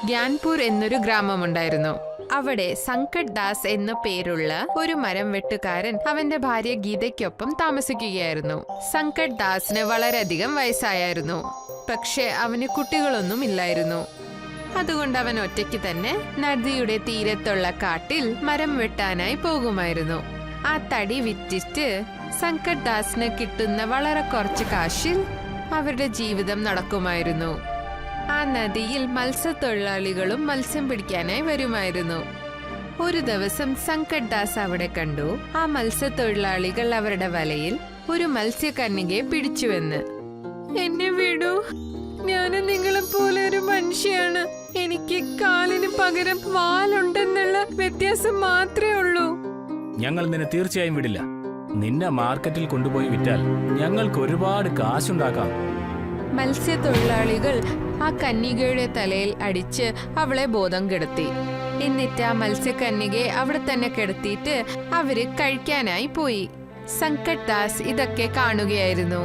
ഗ്യാൻപൂർ എന്നൊരു ഗ്രാമമുണ്ടായിരുന്നു. അവിടെ സങ്കട്ട് ദാസ് എന്നു പേരുള്ള ഒരു മരം വെട്ടുകാരൻ അവന്റെ ഭാര്യ ഗീതയ്ക്കൊപ്പം താമസിക്കുകയായിരുന്നു. സങ്കട്ട് ദാസിന് വളരെയധികം വയസ്സായിരുന്നു. പക്ഷെ അവന് കുട്ടികളൊന്നും ഇല്ലായിരുന്നു. അതുകൊണ്ട് അവൻ ഒറ്റയ്ക്ക് തന്നെ നദിയുടെ തീരത്തുള്ള കാട്ടിൽ മരം വെട്ടാനായി പോകുമായിരുന്നു. ആ തടി വിറ്റിട്ട് സങ്കട്ട് ദാസിന് കിട്ടുന്ന വളരെ കുറച്ച് കാശിൽ അവരുടെ ജീവിതം നടക്കുമായിരുന്നു. ആ നദിയിൽ മത്സ്യത്തൊഴിലാളികളും മത്സ്യം പിടിക്കാനായി വരുമായിരുന്നു. ഒരു ദിവസം സങ്കട്ട് ദാസ് അവിടെ കണ്ടു, ആ മത്സ്യത്തൊഴിലാളികൾ അവരുടെ വലയിൽ ഒരു മത്സ്യകന്യകയെ പിടിച്ചുവെന്ന്. എന്നെ വിടൂ, ഞാൻ നിങ്ങളെ പോലെ ഒരു മനുഷ്യയാണ്. എനിക്ക് കാലിന് പകരം വാലുണ്ടെന്നുള്ള വ്യത്യാസം മാത്രമേ ഉള്ളൂ. ഞങ്ങൾ നിന്നെ തീർച്ചയായും വിടില്ല. നിന്നെ മാർക്കറ്റിൽ കൊണ്ടുപോയി വിറ്റാൽ ഞങ്ങൾക്ക് ഒരുപാട് കാശുണ്ടാക്കാം. മത്സ്യത്തൊഴിലാളികൾ ആ കന്യകയുടെ തലയിൽ അടിച്ച് അവളെ ബോധം കെടുത്തി. എന്നിട്ട് ആ മത്സ്യകന്യകയെ അവിടെ തന്നെ കിടത്തിയിട്ട് അവര് കഴിക്കാനായി പോയി. സങ്കട്ട് ദാസ് ഇതൊക്കെ കാണുകയായിരുന്നു.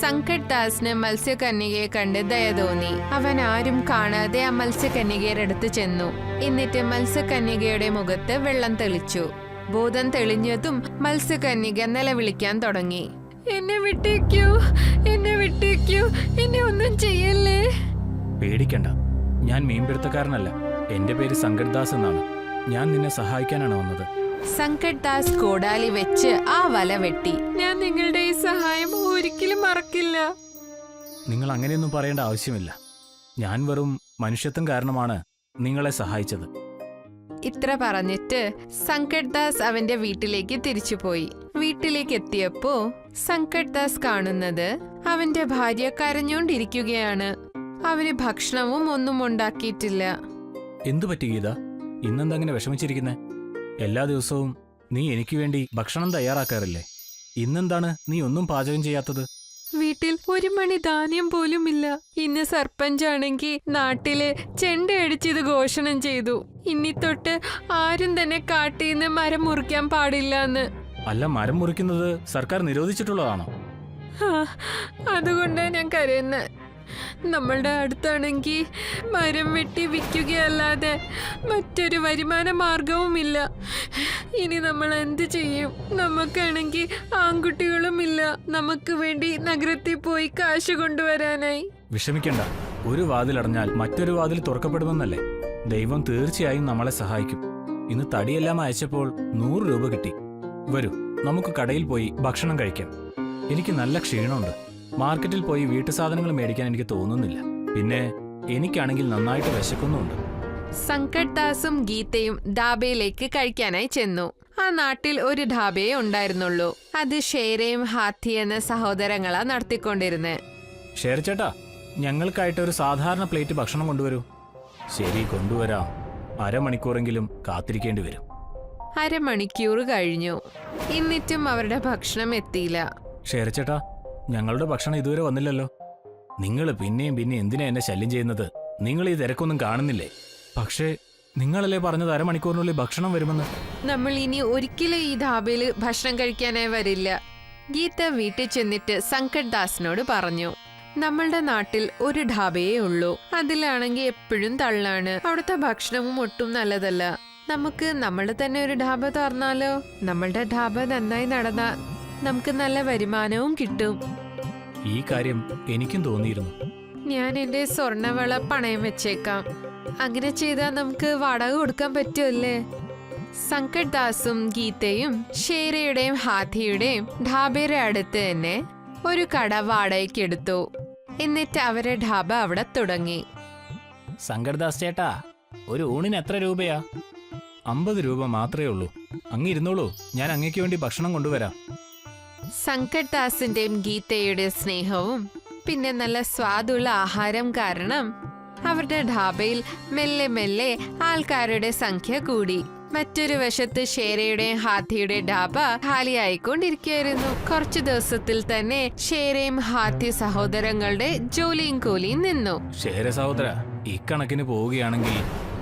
സങ്കട്ട് ദാസിന് മത്സ്യകന്യകയെ കണ്ട് ദയ തോന്നി. അവൻ ആരും കാണാതെ ആ മത്സ്യകന്യകയുടെ അടുത്ത് ചെന്നു. എന്നിട്ട് മത്സ്യകന്യകയുടെ മുഖത്ത് വെള്ളം തെളിച്ചു. ബോധം തെളിഞ്ഞതും മത്സ്യകന്യക നിലവിളിക്കാൻ തുടങ്ങി. എന്നെ വിട്ടേക്കൂ, എന്നെ വിട്ടേക്കൂ, എന്നെ ഒന്നും ചെയ്യല്ലേ. പേടിക്കണ്ട, ഞാൻ മീൻപിടുത്തക്കാരനല്ല. എന്റെ പേര് സങ്കട്ട് ദാസ് എന്നാണ്. ഞാൻ നിന്നെ സഹായിക്കാനാണ് വന്നത്. സങ്കട്ട് ദാസ് കോടാലി വെച്ച് ആ വല വെട്ടി. ഞാൻ നിങ്ങളുടെ ഈ സഹായം ഒരിക്കലും മറക്കില്ല. നിങ്ങൾ അങ്ങനെയൊന്നും പറയേണ്ട ആവശ്യമില്ല. ഞാൻ വെറും മനുഷ്യത്വം കാരണമാണ് നിങ്ങളെ സഹായിച്ചത്. ഇത്ര പറഞ്ഞിട്ട് സങ്കട്ട് ദാസ് അവന്റെ വീട്ടിലേക്ക് തിരിച്ചുപോയി. വീട്ടിലേക്ക് എത്തിയപ്പോ സങ്കട്ട് ദാസ് കാണുന്നത് അവന്റെ ഭാര്യ കരഞ്ഞോണ്ടിരിക്കുകയാണ്. അവന് ഭക്ഷണവും ഒന്നും ഉണ്ടാക്കിയിട്ടില്ല. എന്തു പറ്റി ഗീത? ഇന്നെന്താ അങ്ങനെ വിഷമിച്ചിരിക്കുന്നേ? എല്ലാ ദിവസവും നീ എനിക്ക് വേണ്ടി ഭക്ഷണം തയ്യാറാക്കാറില്ലേ? ഇന്നെന്താണ് നീ ഒന്നും പാചകം ചെയ്യാത്തത്? വീട്ടിൽ ഒരു മണി ധാന്യം പോലും ഇല്ല. ഇന്ന് സർപ്പഞ്ചാണെങ്കിൽ നാട്ടില് ചെണ്ടയടിച്ചിത് ഘോഷണം ചെയ്തു. ഇനി തൊട്ട് ആരും തന്നെ കാട്ടിന്ന് മരം മുറിക്കാൻ പാടില്ല എന്ന്. അല്ല, മരം മുറിക്കുന്നത് സർക്കാർ നിരോധിച്ചിട്ടുള്ളതാണോ? അതുകൊണ്ട് ഞാൻ കരയുന്നത്. നമ്മളുടെ അടുത്താണെങ്കിൽ മരം വെട്ടി വിൽക്കുകയല്ലാതെ മറ്റൊരു വരുമാന മാർഗവുമില്ല. ഇനി നമ്മൾ എന്ത് ചെയ്യും? നമുക്കാണെങ്കിൽ ആൺകുട്ടികളും ഇല്ല. നമുക്ക് വേണ്ടി നഗരത്തിൽ പോയി കാശ് കൊണ്ടുവരാനായി. വിഷമിക്കണ്ട, ഒരു വാതിലടഞ്ഞാൽ മറ്റൊരു വാതിൽ തുറക്കപ്പെടുമെന്നല്ലേ? ദൈവം തീർച്ചയായും നമ്മളെ സഹായിക്കും. ഇന്ന് തടിയെല്ലാം അയച്ചപ്പോൾ 100 രൂപ കിട്ടി. വരൂ, നമുക്ക് കടയിൽ പോയി ഭക്ഷണം കഴിക്കാം. എനിക്ക് നല്ല ക്ഷീണമുണ്ട്. മാർക്കറ്റിൽ പോയി വീട്ടു സാധനങ്ങൾ മേടിക്കാൻ എനിക്ക് തോന്നുന്നില്ല. പിന്നെ എനിക്കാണെങ്കിൽ നന്നായിട്ട് വിശക്കുന്നുമുണ്ട്. സങ്കട്ട് ദാസും ഗീതയും ധാബയിലേക്ക് കഴിക്കാനായി ചെന്നു. ആ നാട്ടിൽ ഒരു ധാബയെ ഉണ്ടായിരുന്നുള്ളൂ. അത് ഷേരയും ഹാത്തി എന്ന സഹോദരങ്ങളാ നടത്തിക്കൊണ്ടിരുന്നത്. ഷേർച്ചേട്ടാ, ഞങ്ങൾക്കായിട്ട് ഒരു സാധാരണ പ്ലേറ്റ് ഭക്ഷണം കൊണ്ടുവരൂ. ശരി, കൊണ്ടുവരാം. അരമണിക്കൂറെങ്കിലും കാത്തിരിക്കേണ്ടി വരും. അരമണിക്കൂർ കഴിഞ്ഞു. എന്നിട്ടും അവരുടെ ഭക്ഷണം എത്തിയില്ല. ഷേർച്ചേട്ടാ, ഞങ്ങളുടെ ഭക്ഷണം ഇതുവരെ വന്നില്ലല്ലോ. നിങ്ങൾ പിന്നെയും എന്തിനാ എന്നെ ശല്യം ചെയ്യുന്നത്? നിങ്ങൾ ഈ തിരക്കൊന്നും കാണുന്നില്ലേ? പക്ഷേ നിങ്ങളല്ലേ പറഞ്ഞത് അരമണിക്കൂറിനുള്ളിൽ ഭക്ഷണം വരുമെന്ന്. നമ്മൾ ഇനി ഒരിക്കലും ഈ ധാബയിൽ ഭക്ഷണം കഴിക്കാനായി വരില്ല. ഗീത വീട്ടിൽ ചെന്നിട്ട് സങ്കട്ട് ദാസിനോട് പറഞ്ഞു, നമ്മളുടെ നാട്ടിൽ ഒരു ധാബയെ ഉള്ളൂ. അതിലാണെങ്കിൽ എപ്പോഴും തള്ളാണ്. അവിടുത്തെ ഭക്ഷണവും ഒട്ടും നല്ലതല്ല. നമുക്ക് നമ്മളുടെ തന്നെ ഒരു ധാബ തുറന്നാലോ? നമ്മളുടെ ധാബ നന്നായി നടന്നാ നമുക്ക് നല്ല വരുമാനവും കിട്ടും. ഈ കാര്യം എനിക്കും തോന്നിയിരുന്നു. ഞാൻ എന്റെ സ്വർണവള പണയം വെച്ചേക്കാം. അങ്ങനെ ചെയ്താൽ നമുക്ക് വാടക കൊടുക്കാൻ പറ്റുമല്ലേ? സങ്കട്ട് ദാസും ഗീതയും ഷേരയുടെയും ഹാത്തിയുടെയും ഢാബയുടെ അടുത്ത് തന്നെ ഒരു കട വാടകയ്ക്ക് എടുത്തു. എന്നിട്ട് അവരെ ഢാബ അവിടെ തുടങ്ങി. സങ്കട്ട് ദാസ് ചേട്ടാ, ഒരു ഊണിന് എത്ര രൂപയാ? 50 രൂപ മാത്രമേ ഉള്ളൂ. അങ്ങ് ഇരുന്നോളൂ, ഞാൻ അങ്ങേക്ക് വേണ്ടി ഭക്ഷണം കൊണ്ടുവരാം. സങ്കട്ട് ദാസിന്റെയും ഗീതയുടെ സ്നേഹവും പിന്നെ നല്ല സ്വാദുള്ള ആഹാരം കാരണം അവരുടെ ഢാബയിൽ മെല്ലെ മെല്ലെ ആൾക്കാരുടെ സംഖ്യ കൂടി. മറ്റൊരു വശത്ത് ഷേരയുടെയും ഹാത്തിയുടെ ഢാബ ഖാലിയായിക്കൊണ്ടിരിക്കുകയായിരുന്നു. കുറച്ചു ദിവസത്തിൽ തന്നെ ഷേരയും ഹാത്തി സഹോദരങ്ങളുടെ ജോലിയും കൂലിയും നിന്നു. ഷേര സഹോദര, ഇക്കണക്കിന് പോവുകയാണെങ്കിൽ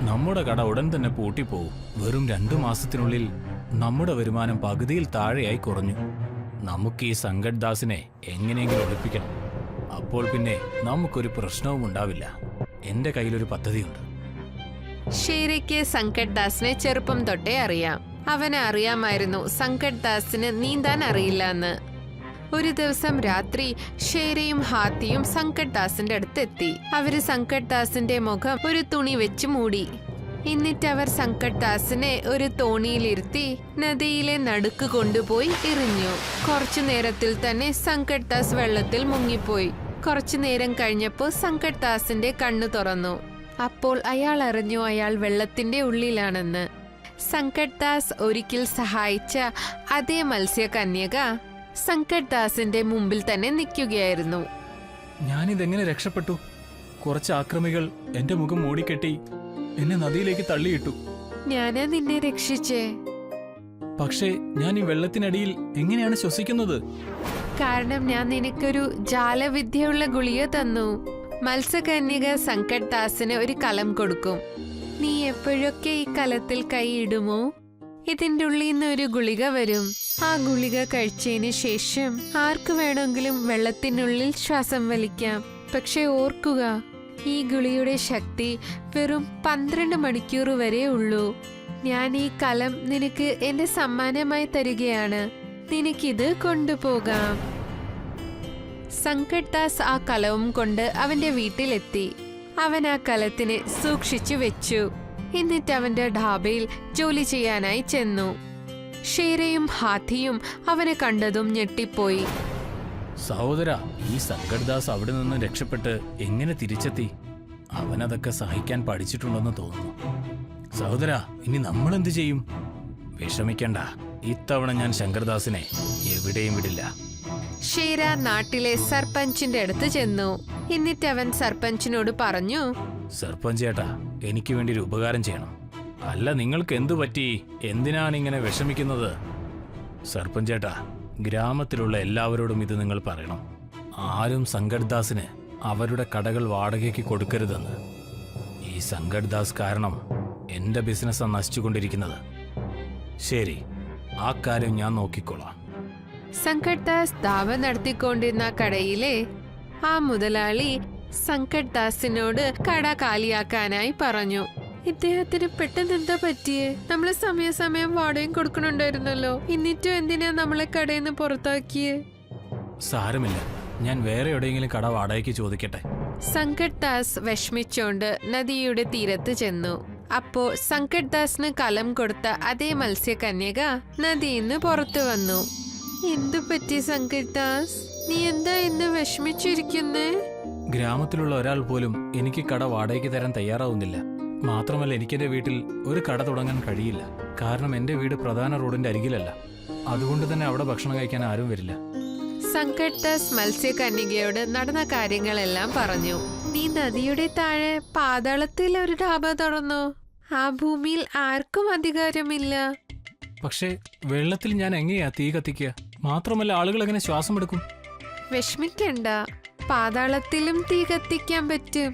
നമ്മുടെ കട ഉടൻ തന്നെ പൂട്ടിപ്പോവും. വെറും 2 മാസത്തിനുള്ളിൽ നമ്മുടെ വരുമാനം പകുതിയിൽ താഴെയായി കുറഞ്ഞു. നമുക്ക് ഈ സങ്കട്ട് ദാസിനെ എങ്ങനെയെങ്കിലും ഒളിപ്പിക്കണം. അപ്പോൾ പിന്നെ നമുക്കൊരു പ്രശ്നവും ഉണ്ടാവില്ല. എന്റെ കയ്യിലൊരു പദ്ധതിയുണ്ട്. ഷേരയ്ക്ക് സങ്കട്ട് ദാസിനെ ചെറുപ്പം തൊട്ടേ അറിയാം. അവന് അറിയാമായിരുന്നു സങ്കട്ട് ദാസിന് നീന്താൻ അറിയില്ല എന്ന്. ഒരു ദിവസം രാത്രി ഷേരയും ഹാത്തിയും സങ്കട്ട് ദാസിന്റെ അടുത്തെത്തി. അവര് സങ്കട്ട് ദാസിന്റെ മുഖം ഒരു തുണി വെച്ച് മൂടി. എന്നിട്ട് അവർ സങ്കട്ട് ദാസിനെ ഒരു തോണിയിലിരുത്തി നദിയിലെ നടുക്ക് കൊണ്ടുപോയി എറിഞ്ഞു. കുറച്ചു നേരത്തിൽ തന്നെ സങ്കട്ട് ദാസ് വെള്ളത്തിൽ മുങ്ങിപ്പോയി. കുറച്ചു നേരം കഴിഞ്ഞപ്പോൾ സങ്കട്ട് ദാസിന്റെ കണ്ണു തുറന്നു. അപ്പോൾ അയാൾ അറിഞ്ഞു അയാൾ വെള്ളത്തിന്റെ ഉള്ളിലാണെന്ന്. സങ്കട്ട് ദാസ് ഒരിക്കൽ സഹായിച്ച അതേ മത്സ്യകന്യക സങ്കട്ട് ദാസിന്റെ മുമ്പിൽ തന്നെ നിൽക്കുകയായിരുന്നു. ഞാനിതെങ്ങനെ രക്ഷപ്പെട്ടു? കുറച്ച് ആക്രമികൾ എന്റെ മുഖം മൂടിക്കെട്ടി എന്നെ നദിയിലേക്ക് തള്ളിയിട്ടു. ഞാനാ നിന്നെ രക്ഷിച്ചേ. പക്ഷേ ഞാൻ ഈ വെള്ളത്തിനടിയിൽ എങ്ങനെയാണ് ശ്വസിക്കുന്നത്? കാരണം ഞാൻ നിനക്കൊരു ജാലവിദ്യയുള്ള ഗുളിക തന്നു. മത്സ്യകന്യക സങ്കട്ട് ദാസിന് ഒരു കലം കൊടുക്കും. നീ എപ്പോഴൊക്കെ ഈ കലത്തിൽ കൈയിടുമോ ഇതിന്റെ ഉള്ളിൽ നിന്ന് ഒരു ഗുളിക വരും. ആ ഗുളിക കഴിച്ചതിന് ശേഷം ആർക്ക് വേണമെങ്കിലും വെള്ളത്തിനുള്ളിൽ ശ്വാസം വലിക്കാം. പക്ഷെ ഓർക്കുക, ഈ ഗുളിയുടെ ശക്തി വെറും 12 മണിക്കൂർ വരെ ഉള്ളൂ. ഞാൻ ഈ കലം നിനക്ക് എന്റെ സമ്മാനമായി തരികയാണ്. നിനക്കിത് കൊണ്ടുപോകാം. സങ്കട്ട് ദാസ് ആ കലവും കൊണ്ട് അവന്റെ വീട്ടിലെത്തി. അവൻ ആ കലത്തിനെ സൂക്ഷിച്ചു വെച്ചു. എന്നിട്ട് അവന്റെ ഢാബയിൽ ജോലി ചെയ്യാനായി ചെന്നു. ഷേരയും ഹാത്തിയും അവനെ കണ്ടതും ഞെട്ടിപ്പോയി. സഹോദര, ഈ സങ്കട്ട് ദാസ് അവിടെ നിന്ന് രക്ഷപ്പെട്ട് എങ്ങനെ തിരിച്ചെത്തി? അവനതൊക്കെ സഹിക്കാൻ പഠിച്ചിട്ടുണ്ടെന്ന് തോന്നുന്നു. സഹോദര, ഇനി നമ്മൾ എന്ത് ചെയ്യും? വിഷമിക്കണ്ട, ഇത്തവണ ഞാൻ ശങ്കർദാസിനെ എവിടെയും വിടില്ല. ഷേര നാട്ടിലെ സർപഞ്ചിന്റെ അടുത്ത് ചെന്നു. എന്നിട്ട് അവൻ സർപഞ്ചിനോട് പറഞ്ഞു, സർപഞ്ച് ചേട്ടാ, എനിക്ക് വേണ്ടി ഒരു ഉപകാരം ചെയ്യണം. അല്ല, നിങ്ങൾക്ക് എന്തു പറ്റി? എന്തിനാണ് ഇങ്ങനെ വിഷമിക്കുന്നത്? സർപഞ്ച് ചേട്ടാ, ഗ്രാമത്തിലുള്ള എല്ലാവരോടും ഇത് നിങ്ങൾ പറയണം. ആരും സങ്കട്ട് ദാസിന് അവരുടെ കടകൾ വാടകയ്ക്ക് കൊടുക്കരുതെന്ന്. ഈ സങ്കട്ട് ദാസ് കാരണം എന്റെ ബിസിനസ്സാണ് നശിച്ചുകൊണ്ടിരിക്കുന്നത്. ശരി, ആ കാര്യം ഞാൻ നോക്കിക്കോളാം. സങ്കട്ട് ദാസ് ധാബ നടത്തിക്കൊണ്ടിരുന്ന കടയിലെ ആ മുതലാളി സങ്കട്ട് ദാസിനോട് കട കാലിയാക്കാനായി പറഞ്ഞു. ഇദ്ദേഹത്തിന് പെട്ടെന്ന് എന്താ പറ്റിയേ? നമ്മള് സമയാസമയം വാടകയും കൊടുക്കണുണ്ടായിരുന്നല്ലോ. എന്നിട്ടും എന്തിനാ നമ്മളെ കടയിൽ നിന്ന് പുറത്താക്കിയേ? സാരമില്ല, ഞാൻ വേറെ എവിടെയെങ്കിലും കട വാടകയ്ക്ക് ചോദിക്കട്ടെ. സങ്കട്ട് ദാസ് വിഷമിച്ചോണ്ട് നദിയുടെ തീരത്ത് ചെന്നു. അപ്പോ സങ്കട്ട് ദാസിന് കലം കൊടുത്ത അതേ മത്സ്യകന്യക നദിയിൽ നിന്ന് പുറത്തു വന്നു. എന്തു പറ്റി സങ്കട്ട് ദാസ്? നീ എന്താ ഇന്ന് വിഷമിച്ചിരിക്കുന്നേ? ഗ്രാമത്തിലുള്ള ഒരാൾ പോലും എനിക്ക് കട വാടകയ്ക്ക് തരാൻ തയ്യാറാവുന്നില്ല. മാത്രമല്ല, എനിക്കെന്റെ വീട്ടിൽ ഒരു കട തുടങ്ങാൻ കഴിയില്ല. കാരണം എന്റെ വീട് പ്രധാന റോഡിന്റെ അരികിലല്ല. അതുകൊണ്ട് തന്നെ അവിടെ ഭക്ഷണം കഴിക്കാൻ ആരും വരില്ല. സങ്കട്ട് ദാസ് മത്സ്യകന്യകയോട് നടന്ന കാര്യങ്ങളെല്ലാം പറഞ്ഞു. നീ നദിയുടെ താഴെ പാതാളത്തിൽ ഒരു ഢാബ തുറന്നു. ആ ഭൂമിയിൽ ആർക്കും അധികാരമില്ല. പക്ഷേ വെള്ളത്തിൽ ഞാൻ എങ്ങനെയാ തീ കത്തിക്കുക? മാത്രമല്ല, ആളുകൾ എങ്ങനെ ശ്വാസം എടുക്കും? വിഷമിക്കണ്ട, പാതാളത്തിലും തീ കത്തിക്കാൻ പറ്റും.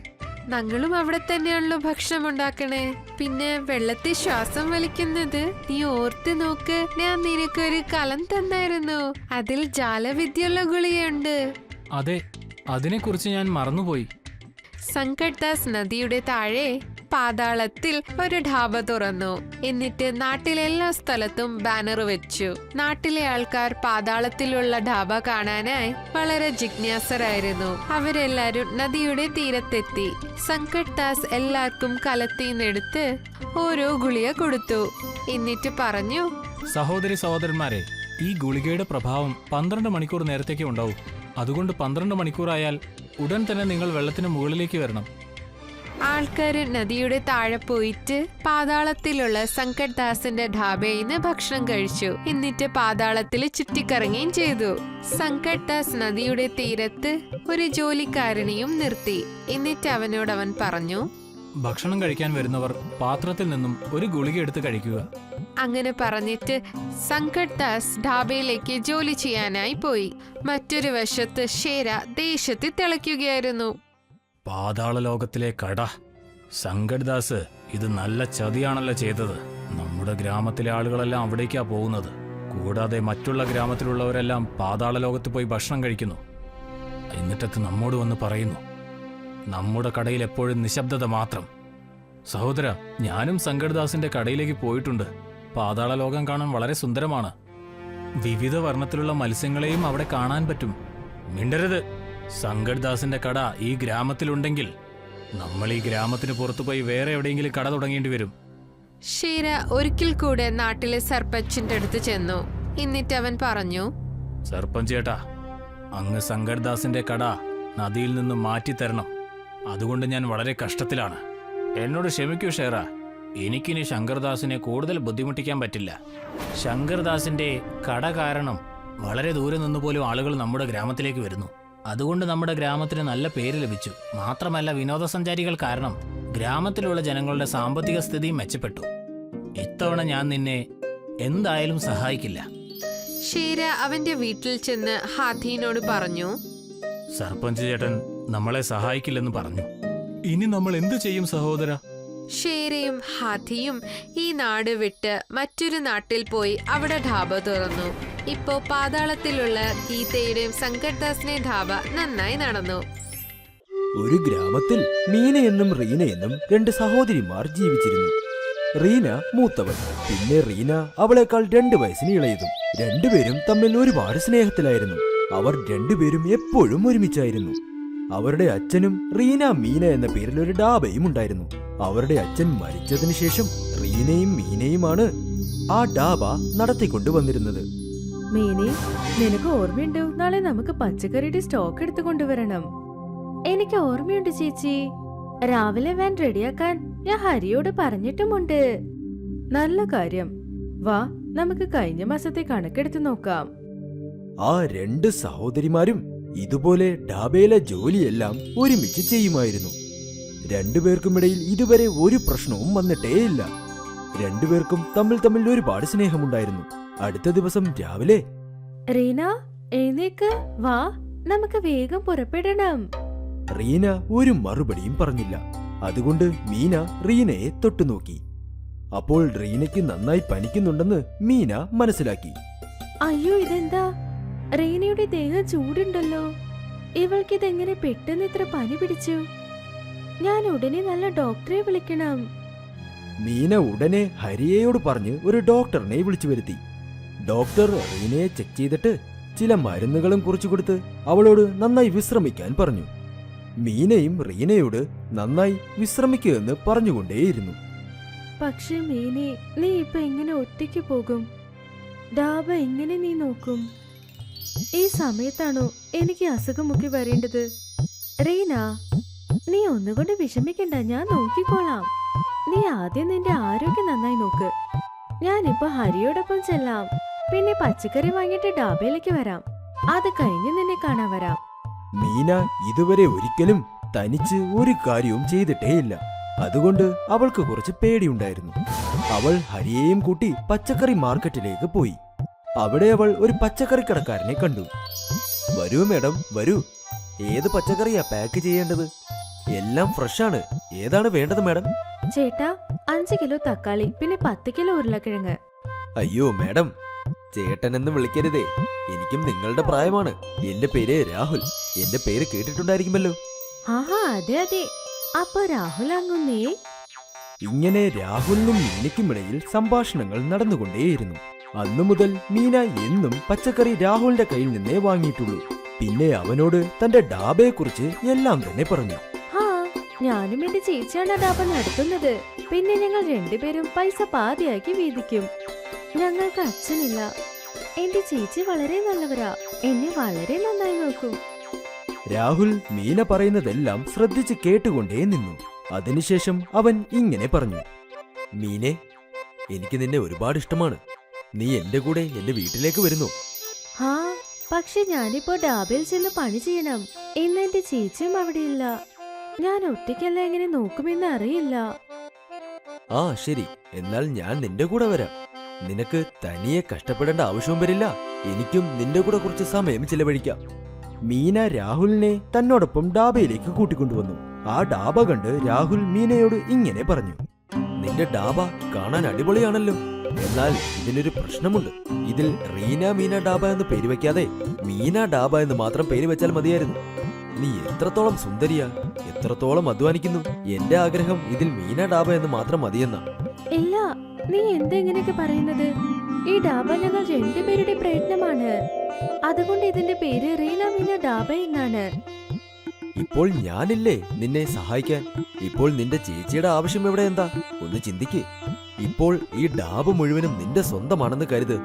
ഞങ്ങളും അവിടെ തന്നെയാണല്ലോ ഭക്ഷണം ഉണ്ടാക്കണേ. പിന്നെ വെള്ളത്തിൽ ശ്വാസം വലിക്കുന്നത് നീ ഓർത്ത് നോക്ക്. ഞാൻ നിനക്കൊരു കലം തന്നായിരുന്നു. അതിൽ ജാലവിദ്യയുള്ള ഗുളികയുണ്ട്. അതെ, അതിനെക്കുറിച്ച് ഞാൻ മറന്നുപോയി. സങ്കട്ട് ദാസ് നദിയുടെ താഴെ പാതാളത്തിൽ ഒരു ഢാബ തുറന്നു. എന്നിട്ട് നാട്ടിലെല്ലാ സ്ഥലത്തും ബാനർ വെച്ചു. നാട്ടിലെ ആൾക്കാർ പാതാളത്തിലുള്ള ഢാബ കാണാനായി വളരെ ജിജ്ഞാസരായിരുന്നു. അവരെല്ലാരും നദിയുടെ തീരത്തെത്തി. സങ്കട്ട് ദാസ് എല്ലാവർക്കും കലത്തിന്നെടുത്ത് ഓരോ ഗുളിക കൊടുത്തു. എന്നിട്ട് പറഞ്ഞു, സഹോദരി സഹോദരന്മാരെ, ഈ ഗുളികയുടെ പ്രഭാവം 12 മണിക്കൂർ നേരത്തേക്ക് ഉണ്ടാവും. അതുകൊണ്ട് 12 മണിക്കൂറായാൽ ഉടൻ തന്നെ നിങ്ങൾ വെള്ളത്തിന് മുകളിലേക്ക് വരണം. ആൾക്കാര് നദിയുടെ താഴെ പോയിട്ട് പാതാളത്തിലുള്ള സങ്കട്ട് ദാസിന്റെ ഢാബയിൽ നിന്ന് ഭക്ഷണം കഴിച്ചു. എന്നിട്ട് പാതാളത്തിൽ ചുറ്റിക്കറങ്ങുകയും ചെയ്തു. സങ്കട്ട് ദാസ് നദിയുടെ തീരത്ത് ഒരു ജോലിക്കാരനെയും നിർത്തി. എന്നിട്ട് അവനോട് അവൻ പറഞ്ഞു, ഭക്ഷണം കഴിക്കാൻ വരുന്നവർ പാത്രത്തിൽ നിന്നും ഒരു ഗുളിക എടുത്ത് കഴിക്കുക. അങ്ങനെ പറഞ്ഞിട്ട് സങ്കട്ട് ദാസ് ഢാബയിലേക്ക് ജോലി ചെയ്യാനായി പോയി. മറ്റൊരു വശത്ത് ഷേര ദേഷ്യത്തിൽ തിളയ്ക്കുകയായിരുന്നു. പാതാള ലോകത്തിലെ കട, സങ്കട്ട് ദാസ് ഇത് നല്ല ചതിയാണല്ലോ ചെയ്തത്. നമ്മുടെ ഗ്രാമത്തിലെ ആളുകളെല്ലാം അവിടേക്കാ പോകുന്നത്. കൂടാതെ മറ്റുള്ള ഗ്രാമത്തിലുള്ളവരെല്ലാം പാതാള ലോകത്ത് പോയി ഭക്ഷണം കഴിക്കുന്നു. എന്നിട്ടത് നമ്മോട് വന്ന് പറയുന്നു, നമ്മുടെ കടയിൽ എപ്പോഴും നിശബ്ദത മാത്രം. സഹോദര, ഞാനും സങ്കർദാസിന്റെ കടയിലേക്ക് പോയിട്ടുണ്ട്. പാതാള ലോകം കാണാൻ വളരെ സുന്ദരമാണ്. വിവിധ വർണ്ണത്തിലുള്ള മത്സ്യങ്ങളെയും അവിടെ കാണാൻ പറ്റും. മിണ്ടരുത്. സങ്കർദാസിന്റെ കട ഈ ഗ്രാമത്തിലുണ്ടെങ്കിൽ നമ്മൾ ഈ ഗ്രാമത്തിന് പുറത്തുപോയി വേറെ എവിടെയെങ്കിലും കട തുടങ്ങേണ്ടി വരും. ഷീര ഒരിക്കൽ കൂടെ നാട്ടിലെ സർപ്പഞ്ചിന്റെ അടുത്ത് ചെന്നു. എന്നിട്ട് അവൻ പറഞ്ഞു, സർപ്പഞ്ച് ചേട്ടാ, അങ്ങ് സങ്കർദാസിന്റെ കട നദിയിൽ നിന്ന് മാറ്റിത്തരണം. അതുകൊണ്ട് ഞാൻ വളരെ കഷ്ടത്തിലാണ്. എന്നോട് ക്ഷമിക്കൂ ഷേറ. എനിക്കിനി ശങ്കർദാസിനെ കൂടുതൽ ബുദ്ധിമുട്ടിക്കാൻ പറ്റില്ല. ശങ്കർദാസിന്റെ കട കാരണം വളരെ ദൂരെ നിന്ന് പോലും ആളുകൾ നമ്മുടെ ഗ്രാമത്തിലേക്ക് വരുന്നു. അതുകൊണ്ട് നമ്മുടെ ഗ്രാമത്തിന് നല്ല പേര് ലഭിച്ചു. മാത്രമല്ല, വിനോദസഞ്ചാരികൾ കാരണം ഗ്രാമത്തിലുള്ള ജനങ്ങളുടെ സാമ്പത്തിക സ്ഥിതിയും മെച്ചപ്പെട്ടു. ഇത്തവണ ഞാൻ നിന്നെ എന്തായാലും സഹായിക്കില്ല. ഷീര അവന്റെ വീട്ടിൽ ചെന്ന് ഹാഥിനോട് പറഞ്ഞു, സർപ്പഞ്ച് ചേട്ടൻ നമ്മളെ സഹായിക്കില്ലെന്ന് പറഞ്ഞു. ഇനി നമ്മൾ എന്തു ചെയ്യും സഹോദര? ഷേരയും ഹാഥിയും ഈ നാട് വിട്ട് മറ്റൊരു നാട്ടിൽ പോയി അവിടെ ധാബ തുറന്നു. ഇപ്പോ പാതാളത്തിലുള്ള ഗീതയുടെയും സങ്കർദാസിന്റെയും ധാബ നന്നായി നടന്നു. ഒരു ഗ്രാമത്തിൽ മീനയെന്നും റീനയെന്നും രണ്ട് സഹോദരിമാർ ജീവിച്ചിരുന്നു. റീന മൂത്തവൾ, പിന്നെ റീന അവളെക്കാൾ 2 വയസ്സിന് ഇളയതും. രണ്ടുപേരും തമ്മിൽ ഒരുപാട് സ്നേഹത്തിലായിരുന്നു. അവർ രണ്ടുപേരും എപ്പോഴും ഒരുമിച്ചായിരുന്നു. അവരുടെ അച്ഛനും റീന മീന എന്ന പേരിൽ ഒരു ഡാബയും ഉണ്ടായിരുന്നു. അവരുടെ അച്ഛൻ മരിച്ചതിന് ശേഷം റീനയും മീനയുമാണ് ആ ഡാബ നടത്തിക്കൊണ്ടുവന്നിരുന്നത്. മീനെ, നിനക്ക് ഓർമ്മയുണ്ടോ നാളെ നമുക്ക് പച്ചക്കറിയുടെ സ്റ്റോക്ക് എടുത്തു കൊണ്ടുവരണം? എനിക്ക് ഓർമ്മയുണ്ട് ചേച്ചി. രാവിലെ വാൻ റെഡിയാക്കാൻ ഞാൻ ഹരിയോട് പറഞ്ഞിട്ടുമുണ്ട്. നല്ല കാര്യം. വാ, നമുക്ക് കഴിഞ്ഞ മാസത്തെ കണക്കെടുത്ത് നോക്കാം. ആ 2 സഹോദരിമാരും ഇതുപോലെ ഡാബയിലെ ജോലിയെല്ലാം ഒരുമിച്ച് ചെയ്യുമായിരുന്നു. രണ്ടുപേർക്കുമിടയിൽ ഇതുവരെ ഒരു പ്രശ്നവും വന്നിട്ടേയില്ല. രണ്ടുപേർക്കും തമ്മിൽ ഒരുപാട് സ്നേഹമുണ്ടായിരുന്നു. അടുത്ത ദിവസം രാവിലെ, റീന എഴുന്നേക്ക്, വാ, നമുക്ക് വേഗം പുറപ്പെടണം. റീന ഒരു മറുപടിയും പറഞ്ഞില്ല. അതുകൊണ്ട് മീന റീനയെ തൊട്ടുനോക്കി. അപ്പോൾ റീനയ്ക്ക് നന്നായി പനിക്കുന്നുണ്ടെന്ന് മീന മനസ്സിലാക്കി. അയ്യോ, ഇതെന്താ? റീനയുടെ ദേഹം ചൂടുണ്ടല്ലോ. ഇവൾക്കിതെങ്ങനെ പെട്ടെന്ന് ഇത്ര പനി പിടിച്ചു? ഞാൻ ഉടനെ നല്ല ഡോക്ടറെ വിളിക്കണം. മീന ഉടനെ ഹരിയയോട് പറഞ്ഞ് ഒരു ഡോക്ടറിനെ വിളിച്ചു വരുത്തി. ഡോക്ടർ റീനയെ ചെക്ക് ചെയ്തിട്ട് ചില മരുന്നുകളും കുറിച്ചു കൊടുത്ത് അവളോട് നന്നായി വിശ്രമിക്കാൻ പറഞ്ഞു. മീനയും റീനയോട് നന്നായി വിശ്രമിക്കുമെന്ന് പറഞ്ഞുകൊണ്ടേയിരുന്നു. പക്ഷെ മീനെ, നീ ഇപ്പൊ എങ്ങനെ ഒറ്റയ്ക്ക് പോകും? ഡാബ എങ്ങനെ നീ നോക്കും? ഈ സമയത്താണോ എനിക്ക് അസുഖമൊക്കെ വരേണ്ടത്? റീന, നീ ഒന്നുകൊണ്ട് വിഷമിക്കണ്ട, ഞാൻ നോക്കിക്കോളാം. നീ ആദ്യം നിന്റെ ആരോഗ്യം നന്നായി നോക്ക്. ഞാനിപ്പോ ഹരിയോടൊപ്പം ചെല്ലാം. പിന്നെ പച്ചക്കറി വാങ്ങിയിട്ട് ഡാബയിലേക്ക് വരാം. അത് കഴിഞ്ഞ് നിന്നെ കാണാൻ വരാം. മീന ഇതുവരെ ഒരിക്കലും തനിച്ച് ഒരു കാര്യവും ചെയ്തിട്ടേയില്ല. അതുകൊണ്ട് അവൾക്ക് കുറച്ച് പേടിയുണ്ടായിരുന്നു. അവൾ ഹരിയെയും കൂട്ടി പച്ചക്കറി മാർക്കറ്റിലേക്ക് പോയി. അവിടെ അവൾ ഒരു പച്ചക്കറി കടക്കാരനെ കണ്ടു. വരൂ മേഡം, വരൂ. ഏത് പച്ചക്കറിയാ പാക്ക് ചെയ്യേണ്ടത്? എല്ലാം ഫ്രഷാണ്. ഏതാണ് വേണ്ടത് മേഡം? ചേട്ടാ, 5 കിലോ തക്കാളി, പിന്നെ 10 കിലോ ഉരുളക്കിഴങ്ങ്. അയ്യോ മേഡം, ചേട്ടനെന്ന് വിളിക്കരുതേ. എനിക്കും നിങ്ങളുടെ പ്രായമാണ്. എന്റെ പേര് രാഹുൽ. എന്റെ പേര് കേട്ടിട്ടുണ്ടായിരിക്കുമല്ലോ. ആഹാ, അതെ അതെ. അപ്പൊ രാഹുൽ അങ്ങുന്നേ. ഇങ്ങനെ രാഹുലിനും മീനയ്ക്കുമിടയിൽ സംഭാഷണങ്ങൾ നടന്നുകൊണ്ടേയിരുന്നു. അന്നു മുതൽ മീന എന്നും പച്ചക്കറി രാഹുലിന്റെ കയ്യിൽ നിന്നേ വാങ്ങിയിട്ടുള്ളൂ. പിന്നെ അവനോട് തന്റെ ഡാബയെക്കുറിച്ച് എല്ലാം തന്നെ പറഞ്ഞു. ഞാനും എന്റെ ചേച്ചിയാണ് ഡാബ നടത്തുന്നത്. പിന്നെ ഞങ്ങൾ രണ്ടുപേരും പൈസ പാതിയാക്കി വീതിക്കും. ഞങ്ങൾക്ക് അച്ഛനില്ല. എന്റെ ചേച്ചി വളരെ നല്ലവരാ. എന്നെ വളരെ നന്നായി നോക്കും. രാഹുൽ മീന പറയുന്നതെല്ലാം ശ്രദ്ധിച്ച് കേട്ടുകൊണ്ടേ നിന്നു. അതിനുശേഷം അവൻ ഇങ്ങനെ പറഞ്ഞു. മീനെ, എനിക്ക് നിന്നെ ഒരുപാട് ഇഷ്ടമാണ്. നീ എന്റെ കൂടെ എന്റെ വീട്ടിലേക്ക് വരുന്നു. പക്ഷെ ഞാനിപ്പോ ഡാബയിൽ ചെന്ന് പണി ചെയ്യണം. ഇന്ന് എന്റെ ചേച്ചിയും അവിടെയില്ല. ഞാൻ ഒറ്റയ്ക്കല്ല എങ്ങനെ നോക്കുമെന്ന് അറിയില്ല. ശരി, എന്നാൽ ഞാൻ നിന്റെ കൂടെ വരാം. നിനക്ക് തനിയെ കഷ്ടപ്പെടേണ്ട ആവശ്യവും വരില്ല. എനിക്കും നിന്റെ കൂടെ കുറച്ച് സമയം ചിലവഴിക്കാം. മീന രാഹുലിനെ തന്നോടൊപ്പം ഡാബയിലേക്ക് കൂട്ടിക്കൊണ്ടുവന്നു. ആ ഡാബ കണ്ട് രാഹുൽ മീനയോട് ഇങ്ങനെ പറഞ്ഞു. നിന്റെ ഡാബ കാണാൻ അടിപൊളിയാണല്ലോ. എന്നാൽ ഇതിനൊരു പ്രശ്നമുണ്ട്. ഇതിൽ റീന മീന ഡാബ എന്ന് പേര് വെക്കാതെ മീന ഡാബ എന്ന് മാത്രം പേര് വെച്ചാൽ മതിയായിരുന്നു. നീ എത്രത്തോളം സുന്ദരിയാ, ഇത്രത്തോളം അധ്വാനിക്കുന്നു. എന്റെ ആഗ്രഹം ഇതിൽ മീന ഡാബ എന്ന് മാത്രം മതിയെന്ന. ഇല്ല, നീ എന്താ ഇങ്ങനെയൊക്കെ പറയുന്നത്? ഈ ഡാബ ഞങ്ങൾ രണ്ടുപേരുടെ പ്രയത്നമാണ്. അതുകൊണ്ട് ഇതിന്റെ പേര് റീന മീന ഡാബ എന്നാണ്. ഇപ്പോൾ ഞാനില്ലേ നിന്നെ സഹായിക്കാൻ? ഇപ്പോൾ നിന്റെ ചേച്ചിയുടെ ആവശ്യം എവിടെ? എന്താ ഒന്ന് ചിന്തിക്ക്. ഇപ്പോൾ ഈ ഡാബ മുഴുവനും നിന്റെ സ്വന്തമാണെന്ന് കരുത്.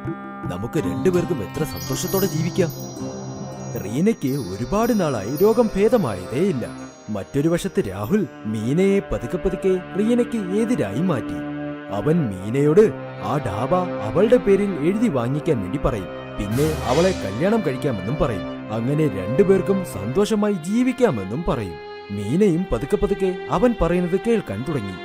നമുക്ക് രണ്ടുപേർക്കും എത്ര സന്തോഷത്തോടെ ജീവിക്കാം. റീനയ്ക്ക് ഒരുപാട് നാളായി രോഗം ഭേദമായതേയില്ല. മറ്റൊരു വശത്ത് രാഹുൽ മീനയെ പതുക്കെ പതുക്കെ റീനയ്ക്ക് എതിരായി മാറ്റി. അവൻ മീനയോട് ആ ഡാബ അവളുടെ പേരിൽ എഴുതി വാങ്ങിക്കാൻ വേണ്ടി പറയും. പിന്നെ അവളെ കല്യാണം കഴിക്കാമെന്നും പറയും. അങ്ങനെ രണ്ടുപേർക്കും സന്തോഷമായി ജീവിക്കാമെന്നും പറയും. മീനയും പതുക്കെ പതുക്കെ അവൻ പറയുന്നത് കേൾക്കാൻ തുടങ്ങി.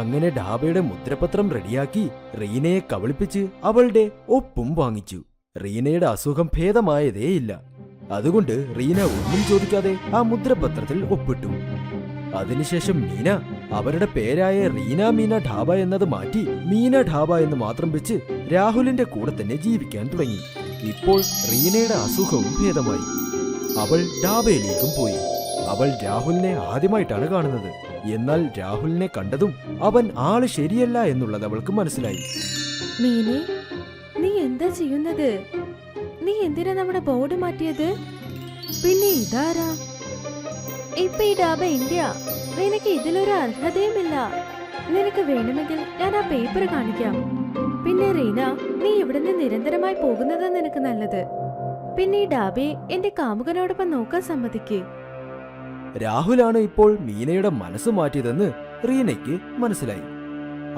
അങ്ങനെ ഡാബയുടെ മുദ്രപത്രം റെഡിയാക്കി റീനയെ കബളിപ്പിച്ച് അവളുടെ ഒപ്പും വാങ്ങിച്ചു. റീനയുടെ അസുഖം ഭേദമായതേയില്ല. അതുകൊണ്ട് റീന ഒന്നും ചോദിക്കാതെ ആ മുദ്രപത്രത്തിൽ ഒപ്പിട്ടു. അതിനുശേഷം മീന അവരുടെ പേരായ റീന മീന ഢാബ എന്നത് മാറ്റി മീന ഢാബ എന്ന് മാത്രം വെച്ച് രാഹുലിന്റെ കൂടെ തന്നെ ജീവിക്കാൻ തുടങ്ങി. ഇപ്പോൾ റീനയുടെ അസുഖവും ഭേദമായി. അവൾ ഢാബയിലേക്കും പോയി. അവൾ രാഹുലിനെ ആദ്യമായിട്ടാണ് കാണുന്നത്. എന്നാൽ രാഹുലിനെ കണ്ടതും അവൻ ആള് ശരിയല്ല എന്നുള്ളത് അവൾക്ക് മനസ്സിലായി. മീനെ, നീ എന്താ ചെയ്യുന്നത്? നീ എന്തിനാ നമ്മുടെ ബോർഡ് മാറ്റിയത്? പിന്നെ ഇതാരാ? ഇപ്പൊ ഈ ഡാബ എന്റെയാ. നിനക്ക് ഇതിലൊരു അർഹതയുമില്ല. നിനക്ക് വേണമെങ്കിൽ ഞാൻ ആ പേപ്പർ കാണിക്കാം. പിന്നെ റീന, നീ ഇവിടുന്ന് നിരന്തരമായി പോകുന്നതാ നിനക്ക് നല്ലത്. പിന്നെ ഈ ഡാബയെ എന്റെ കാമുകനോടൊപ്പം നോക്കാൻ സമ്മതിക്കേ. രാഹുലാണ് ഇപ്പോൾ മീനയുടെ മനസ്സ് മാറ്റിയതെന്ന് റീനയ്ക്ക് മനസ്സിലായി.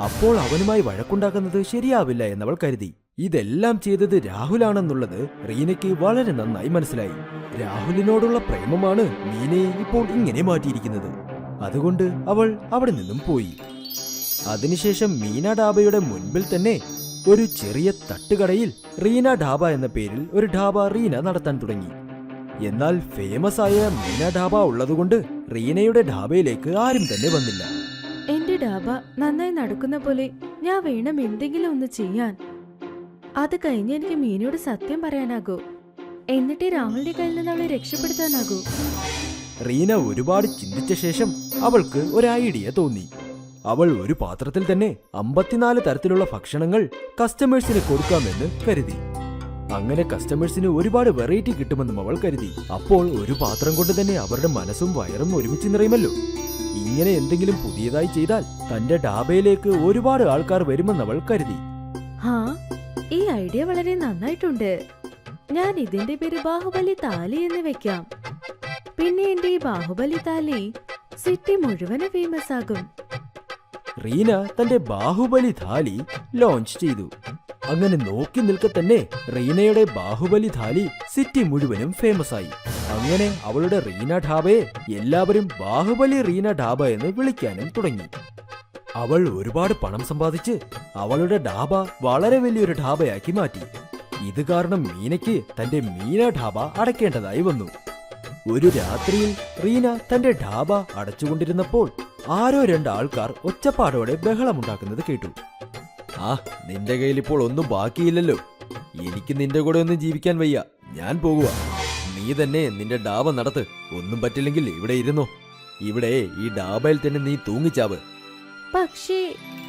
അപ്പോൾ അവനുമായി വഴക്കുണ്ടാക്കുന്നത് ശരിയാവില്ല എന്നവൾ കരുതി. ഇതെല്ലാം ചെയ്തത് രാഹുലാണെന്നുള്ളത് റീനയ്ക്ക് വളരെ നന്നായി മനസ്സിലായി. രാഹുലിനോടുള്ള പ്രേമമാണ് മീനയെ ഇപ്പോൾ ഇങ്ങനെ മാറ്റിയിരിക്കുന്നത്. അതുകൊണ്ട് അവൾ അവിടെ നിന്നും പോയി. അതിനുശേഷം മീന ഡാബയുടെ മുൻപിൽ തന്നെ ഒരു ചെറിയ തട്ടുകടയിൽ റീന ഢാബ എന്ന പേരിൽ ഒരു ഢാബ റീന നടത്താൻ തുടങ്ങി. എന്നാൽ ഫേമസ് ആയ മീന ഢാബ ഉള്ളതുകൊണ്ട് റീനയുടെ ഢാബയിലേക്ക് ആരും തന്നെ വന്നില്ല. എന്റെ ഡാബ നന്നായി നടക്കുന്ന പോലെ ഞാൻ വേണം എന്തെങ്കിലും ഒന്ന് ചെയ്യാൻ. അത് കഴിഞ്ഞ് എനിക്ക് മീനയോട് സത്യം പറയാനാകൂ. എന്നിട്ട് രാഹുലിന്റെ കയ്യിൽ നിന്ന് അവളെ രക്ഷപ്പെടുത്താനാകൂ. റീന ഒരുപാട് ചിന്തിച്ച ശേഷം അവൾക്ക് ഒരു ഐഡിയ തോന്നി. അവൾ ഒരു പാത്രത്തിൽ തന്നെ 54 തരത്തിലുള്ള ഭക്ഷണങ്ങൾ കസ്റ്റമേഴ്സിന് കൊടുക്കാമെന്ന് കരുതി. അങ്ങനെ കസ്റ്റമേഴ്സിന് ഒരുപാട് വെറൈറ്റി കിട്ടുമെന്നും അവൾ കരുതി. അപ്പോൾ ഒരു പാത്രം കൊണ്ട് തന്നെ അവരുടെ മനസ്സും വയറും ഒരുമിച്ച് നിറയുമല്ലോ. ഇങ്ങനെ എന്തെങ്കിലും പുതിയതായി ചെയ്താൽ തന്റെ ഡാബയിലേക്ക് ഒരുപാട് ആൾക്കാർ വരുമെന്നവൾ കരുതി. ഹാ, ഈ ഐഡിയ വളരെ നന്നായിട്ടുണ്ട്. ഞാൻ ഇതിന്റെ പേര് ബാഹുബലി താലി എന്ന് വെക്കാം. പിന്നെ എന്റെ ഈ ബാഹുബലി താലി സിറ്റി മുഴുവനും ഫേമസ് ആകും. റീന തന്റെ ബാഹുബലി ഥാലി ലോഞ്ച് ചെയ്തു. അങ്ങനെ നോക്കി നിൽക്കെ തന്നെ റീനയുടെ ബാഹുബലി ഥാലി സിറ്റി മുഴുവനും ഫേമസ് ആയി. അങ്ങനെ അവളുടെ റീന ഢാബയെ എല്ലാവരും ബാഹുബലി റീന ഢാബ എന്ന് വിളിക്കാനും തുടങ്ങി. അവൾ ഒരുപാട് പണം സമ്പാദിച്ച് അവളുടെ ഢാബ വളരെ വലിയൊരു ഢാബയാക്കി മാറ്റി. ഇത് കാരണം മീനയ്ക്ക് തന്റെ മീന ഢാബ അടയ്ക്കേണ്ടതായി വന്നു. ഒരു രാത്രിയിൽ റീന തന്റെ ഢാബ അടച്ചുകൊണ്ടിരുന്നപ്പോൾ ആരോ 2 ആൾക്കാർ ഒച്ചപ്പാടോടെ ബഹളമുണ്ടാക്കുന്നത് കേട്ടു. ആ, നിന്റെ കയ്യിൽ ഇപ്പോൾ ഒന്നും ബാക്കിയില്ലല്ലോ. എനിക്ക് നിന്റെ കൂടെ ഒന്നും ജീവിക്കാൻ വയ്യ. ഞാൻ പോകുക. നീ തന്നെ നിന്റെ ഢാബ നടത്ത്. ഒന്നും പറ്റില്ലെങ്കിൽ ഇവിടെ ഇരുന്നോ. ഇവിടെ ഈ ഢാബയിൽ തന്നെ നീ തൂങ്ങിച്ചാവ്. പക്ഷേ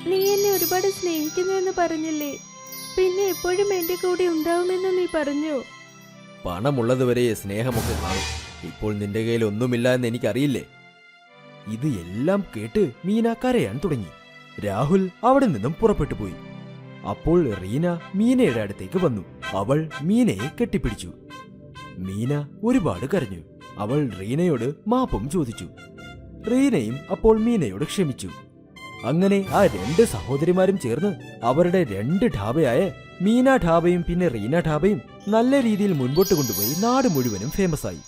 നീ എന്നെ ഒരുപാട് സ്നേഹിക്കുന്നുവെന്ന് പറഞ്ഞില്ലേ? പിന്നെ എപ്പോഴും എന്റെ കൂടെ ഉണ്ടാവുമെന്ന് നീ പറഞ്ഞു. പണമുള്ളതുവരെ സ്നേഹമൊക്കെ കാണും. ഇപ്പോൾ നിന്റെ കയ്യിൽ ഒന്നുമില്ല എന്ന് എനിക്കറിയില്ലേ. ഇത് എല്ലാം കേട്ട് മീന കരയാൻ തുടങ്ങി. രാഹുൽ അവിടെ നിന്നും പുറപ്പെട്ടു പോയി. അപ്പോൾ റീന മീനയുടെ അടുത്തേക്ക് വന്നു. അവൾ മീനയെ കെട്ടിപ്പിടിച്ചു. മീന ഒരുപാട് കരഞ്ഞു. അവൾ റീനയോട് മാപ്പും ചോദിച്ചു. റീനയും അപ്പോൾ മീനയോട് ക്ഷമിച്ചു. അങ്ങനെ ആ 2 സഹോദരിമാരും ചേർന്ന് അവരുടെ 2 ഢാബയായ മീന ഢാബയും പിന്നെ റീന ഢാബയും നല്ല രീതിയിൽ മുൻപോട്ട് കൊണ്ടുപോയി നാട് മുഴുവനും ഫേമസ് ആയി.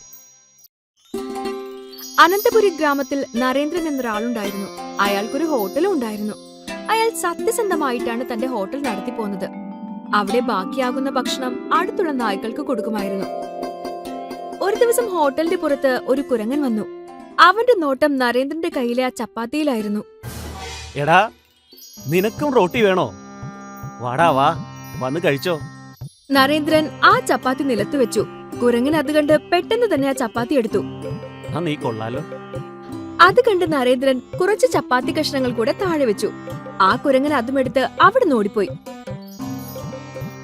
അനന്തപുരി ഗ്രാമത്തിൽ നരേന്ദ്രൻ എന്നൊരാളുണ്ടായിരുന്നു. അയാൾക്കൊരു ഹോട്ടലും ഉണ്ടായിരുന്നു. അയാൾ സത്യസന്ധമായിട്ടാണ് തന്റെ ഹോട്ടൽ നടത്തിപ്പോന്നത്. അവിടെ ബാക്കിയാകുന്ന ഭക്ഷണം അടുത്തുള്ള നായ്ക്കൾക്ക് കൊടുക്കുമായിരുന്നു. ഒരു ദിവസം ഹോട്ടലിന്റെ പുറത്ത് ഒരു കുരങ്ങൻ വന്നു. അവന്റെ നോട്ടം നരേന്ദ്രന്റെ കയ്യിലെ ആ ചപ്പാത്തിയിലായിരുന്നു. എടാ, നിനക്കും റോട്ടി വേണോ? വാടാ വാ, വന്ന് കഴിച്ചോ. നരേന്ദ്രൻ ആ ചപ്പാത്തി നിലത്ത് വെച്ചു. കുരങ്ങൻ അത് കണ്ട് പെട്ടെന്ന് തന്നെ ആ ചപ്പാത്തി എടുത്തു. ആ, നീ കൊള്ളാലോ. അത് കണ്ട് നരേന്ദ്രൻ കുറച്ച് ചപ്പാത്തി കഷ്ണങ്ങൾ കൂടെ താഴെ വെച്ചു. ആ കുരങ്ങൻ അതുമെടുത്ത് അവിടെ ഓടിപ്പോയി.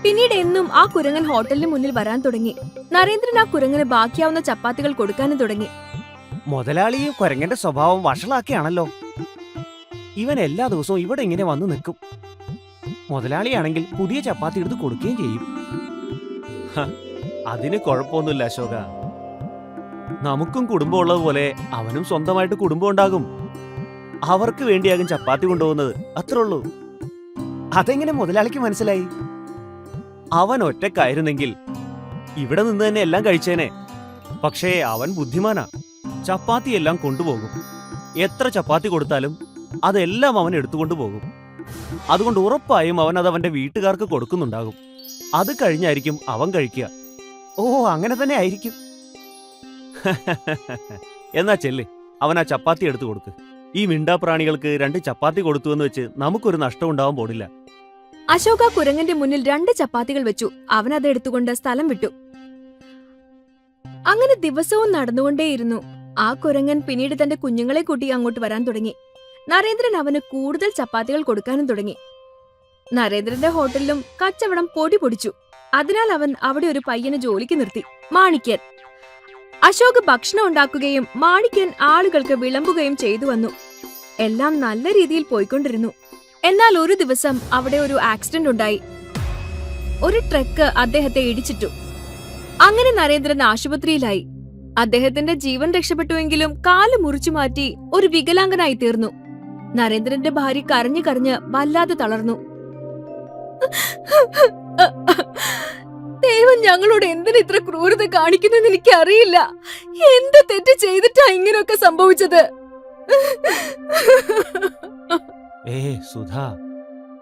പിന്നീട് എന്നും ആ കുരങ്ങൻ ഹോട്ടലിന് മുന്നിൽ വരാൻ തുടങ്ങി. നരേന്ദ്രൻ ആ കുരങ്ങന് ബാക്കിയാവുന്ന ചപ്പാത്തികൾ കൊടുക്കാനും തുടങ്ങി. മുതലാളി ഈ കുരങ്ങന്റെ സ്വഭാവം വഷളാക്കിയാണല്ലോ. ഇവൻ എല്ലാ ദിവസവും ഇവിടെ ഇങ്ങനെ വന്നു നിൽക്കും. മുതലാളിയാണെങ്കിൽ പുതിയ ചപ്പാത്തി എടുത്ത് കൊടുക്കുകയും ചെയ്യും. അതിന് കുഴപ്പമൊന്നുമില്ല അശോക. നമുക്കും കുടുംബം ഉള്ളതുപോലെ അവനും സ്വന്തമായിട്ട് കുടുംബം ഉണ്ടാകും. അവർക്ക് വേണ്ടിയാകും ചപ്പാത്തി കൊണ്ടുപോകുന്നത്, അത്രേ ഉള്ളൂ. അതെങ്ങനെ മുതലാളിക്ക് മനസ്സിലായി? അവൻ ഒറ്റക്കായിരുന്നെങ്കിൽ ഇവിടെ നിന്ന് തന്നെ എല്ലാം കഴിച്ചേനെ. പക്ഷേ അവൻ ബുദ്ധിമാനാ. ചപ്പാത്തി എല്ലാം കൊണ്ടുപോകും. എത്ര ചപ്പാത്തി കൊടുത്താലും അതെല്ലാം അവൻ എടുത്തുകൊണ്ടു പോകും. അതുകൊണ്ട് ഉറപ്പായും അവൻ അത് അവന്റെ വീട്ടുകാർക്ക് കൊടുക്കുന്നുണ്ടാകും. അത് കഴിഞ്ഞായിരിക്കും അവൻ കഴിക്കുക. ഓ, അങ്ങനെ തന്നെ ആയിരിക്കും. എന്നാ ചെല്ല്, അവൻ ആ ചപ്പാത്തി എടുത്തു കൊടുക്ക്. ഈ മിണ്ടാപ്രാണികൾക്ക് 2 ചപ്പാത്തി കൊടുത്തുവെന്ന് വെച്ച് നമുക്കൊരു നഷ്ടം ഉണ്ടാവാൻ പോടില്ല. അശോക കുരങ്ങന്റെ മുന്നിൽ 2 ചപ്പാത്തികൾ വെച്ചു. അവൻ അത് എടുത്തുകൊണ്ട് സ്ഥലം വിട്ടു. അങ്ങനെ ദിവസവും നടന്നുകൊണ്ടേയിരുന്നു. ആ കുരങ്ങൻ പിന്നീട് തന്റെ കുഞ്ഞുങ്ങളെ കൂട്ടി അങ്ങോട്ട് വരാൻ തുടങ്ങി. നരേന്ദ്രൻ അവന് കൂടുതൽ ചപ്പാത്തികൾ കൊടുക്കാനും തുടങ്ങി. നരേന്ദ്രന്റെ ഹോട്ടലിലും കച്ചവടം പൊടി പൊടിച്ചു. അതിനാൽ അവൻ അവിടെ ഒരു പയ്യനെ ജോലിക്ക് നിർത്തി, മാണിക്യൻ. അശോക് ഭക്ഷണം ഉണ്ടാക്കുകയും മാണിക്യൻ ആളുകൾക്ക് വിളമ്പുകയും ചെയ്തു വന്നു. എല്ലാം നല്ല രീതിയിൽ പോയിക്കൊണ്ടിരുന്നു. എന്നാൽ ഒരു ദിവസം അവിടെ ഒരു ആക്സിഡന്റ് ഉണ്ടായി. ഒരു ട്രക്ക് അദ്ദേഹത്തെ ഇടിച്ചിട്ടു. അങ്ങനെ നരേന്ദ്രൻ ആശുപത്രിയിലായി. അദ്ദേഹത്തിന്റെ ജീവൻ രക്ഷപ്പെട്ടുവെങ്കിലും കാല് മുറിച്ചു മാറ്റി ഒരു വികലാംഗനായി തീർന്നു. നരേന്ദ്രന്റെ ഭാര്യ കരഞ്ഞു കരഞ്ഞ് വല്ലാതെ തളർന്നു. ദൈവം ഞങ്ങളോട് എന്തിന് ഇത്ര ക്രൂരത കാണിക്കുന്നെന്ന് എനിക്ക് അറിയില്ല. എന്ത് തെറ്റ് ചെയ്തിട്ടാ ഇങ്ങനെയൊക്കെ സംഭവിച്ചത്? സുധാ,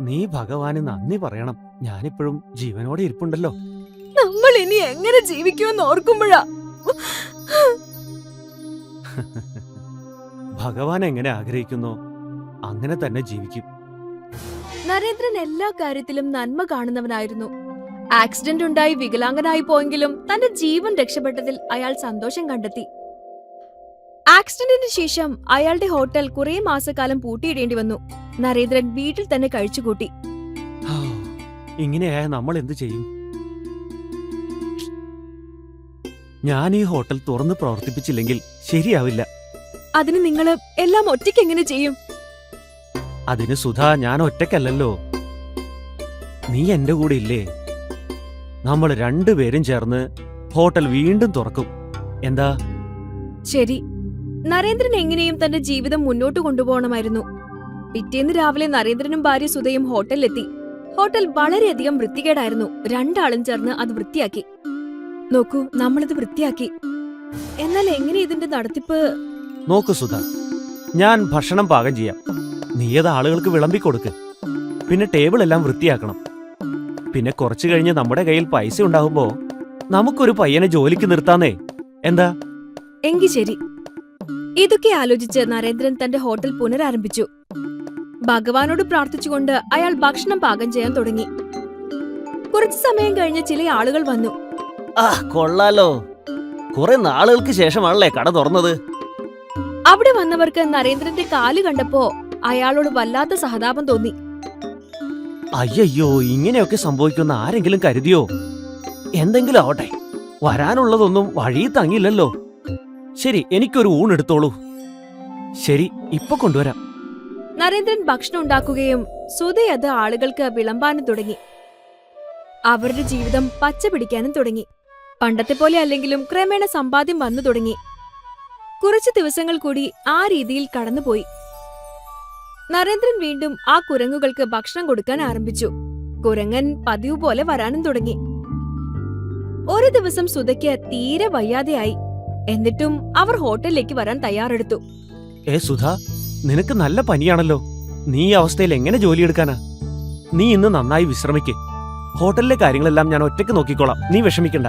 നീ ഭഗവാന് നന്ദി പറയണം. ഞാനിപ്പോഴും ജീവനോടെ ഇരിപ്പുണ്ടല്ലോ. നമ്മൾ ഇനി എങ്ങനെ ജീവിക്കുമെന്ന് ഓർക്കുമ്പോഴാ. ഭഗവാൻ എങ്ങനെ ആഗ്രഹിക്കുന്നോ അങ്ങനെ തന്നെ ജീവിക്കും. നരേന്ദ്രൻ എല്ലാ കാര്യത്തിലും നന്മ കാണുന്നവനായിരുന്നു. ആക്സിഡന്റ് ഉണ്ടായി വികലാംഗനായി പോയെങ്കിലും തന്റെ ജീവൻ രക്ഷപ്പെട്ടതിൽ അയാൾ സന്തോഷം കണ്ടെത്തി. ആക്സിഡന്റിന് ശേഷം അയാളുടെ ഹോട്ടൽ കുറെ മാസക്കാലം പൂട്ടിയിടേണ്ടി വന്നു. നരേന്ദ്രൻ വീട്ടിൽ തന്നെ കഴിച്ചുകൂട്ടി. ഇങ്ങനെയായ നമ്മൾ എന്ത് ചെയ്യും? ഞാൻ ഈ ഹോട്ടൽ തുറന്ന് പ്രവർത്തിപ്പിച്ചില്ലെങ്കിൽ ശരിയാവില്ല. അതിന് നിങ്ങള് എല്ലാം ഒറ്റയ്ക്ക് എങ്ങനെ ചെയ്യും? അതിന് സുധാ, ഞാൻ ഒറ്റയ്ക്കല്ലല്ലോ. നീ എന്റെ കൂടെ ഇല്ലേ? നമ്മൾ 2 പേരും ചേർന്ന് ഹോട്ടൽ വീണ്ടും തുറക്കും. എന്താ? ശരി. നരേന്ദ്രൻ എങ്ങനെയും തന്റെ ജീവിതം മുന്നോട്ട് കൊണ്ടുപോകണമായിരുന്നു. പിറ്റേന്ന് രാവിലെ നരേന്ദ്രനും ഭാര്യ സുധയും ഹോട്ടലിലെത്തി. ഹോട്ടൽ വളരെയധികം വൃത്തികേടായിരുന്നു. 2 ആളും ചേർന്ന് അത് വൃത്തിയാക്കി. നോക്കൂ, നമ്മളിത് വൃത്തിയാക്കി. എന്നാൽ എങ്ങനെ ഇതിന്റെ നടത്തിപ്പ്? നോക്കൂ സുധ, ഞാൻ ഭക്ഷണം പാകം ചെയ്യാം. നീയത് ആളുകൾക്ക് വിളമ്പിക്കൊടുക്ക്. പിന്നെ ടേബിൾ എല്ലാം വൃത്തിയാക്കണം. പിന്നെ കുറച്ചു കഴിഞ്ഞ് നമ്മുടെ കയ്യിൽ പൈസ ഉണ്ടാകുമ്പോ നമുക്കൊരു പയ്യനെ ജോലിക്ക് നിർത്താന്നേ. എന്താ? എങ്കി ശരി. ഇതൊക്കെ ആലോചിച്ച് നരേന്ദ്രൻ തന്റെ ഹോട്ടൽ പുനരാരംഭിച്ചു. ഭഗവാനോട് പ്രാർത്ഥിച്ചുകൊണ്ട് അയാൾ ഭക്ഷണം പാകം ചെയ്യാൻ തുടങ്ങി. കുറച്ചു സമയം കഴിഞ്ഞ് ചില ആളുകൾ വന്നു. കൊള്ളാലോ, കുറെ നാളുകൾക്ക് ശേഷമാണല്ലേ കട തുറന്നത്. അവിടെ വന്നവർക്ക് നരേന്ദ്രന്റെ കാല് കണ്ടപ്പോ അയാളോട് വല്ലാത്ത സഹതാപം തോന്നി. അയ്യോ, ഇങ്ങനെയൊക്കെ സംഭവിക്കുന്ന ആരെങ്കിലും കരുതിയോ? എന്തെങ്കിലും ആവട്ടെ, വരാനുള്ളതൊന്നും വഴി തങ്ങില്ലല്ലോ. ശരി, എനിക്കൊരു ഊണെടുത്തോളൂ. ശരി, ഇപ്പൊ കൊണ്ടുവരാം. നരേന്ദ്രൻ ഭക്ഷണം ഉണ്ടാക്കുകയും സുധയത് ആളുകൾക്ക് വിളമ്പാനും തുടങ്ങി. അവരുടെ ജീവിതം പച്ച പിടിക്കാനും തുടങ്ങി. പണ്ടത്തെ പോലെ അല്ലെങ്കിലും ക്രമേണ സമ്പാദ്യം വന്നു തുടങ്ങി. കുറച്ചു ദിവസങ്ങൾ കൂടി ആ രീതിയിൽ കടന്നുപോയി. നരേന്ദ്രൻ വീണ്ടും ആ കുരങ്ങുകൾക്ക് ഭക്ഷണം കൊടുക്കാൻ ആരംഭിച്ചു. കുരങ്ങൻ പതിവ് പോലെ വരാനും തുടങ്ങി. ഒരു ദിവസം സുധയ്ക്ക് തീരെ വയ്യാതെയായി. എന്നിട്ടും അവർ ഹോട്ടലിലേക്ക് വരാൻ തയ്യാറെടുത്തു. സുധ, നിനക്ക് നല്ല പനിയാണല്ലോ. നീ ഈ അവസ്ഥയിൽ എങ്ങനെ ജോലിയെടുക്കാനാ? നീ ഇന്ന് നന്നായി വിശ്രമിക്ക്. ഹോട്ടലിലെ കാര്യങ്ങളെല്ലാം ഞാൻ ഒറ്റയ്ക്ക് നോക്കിക്കോളാം. നീ വിഷമിക്കണ്ട.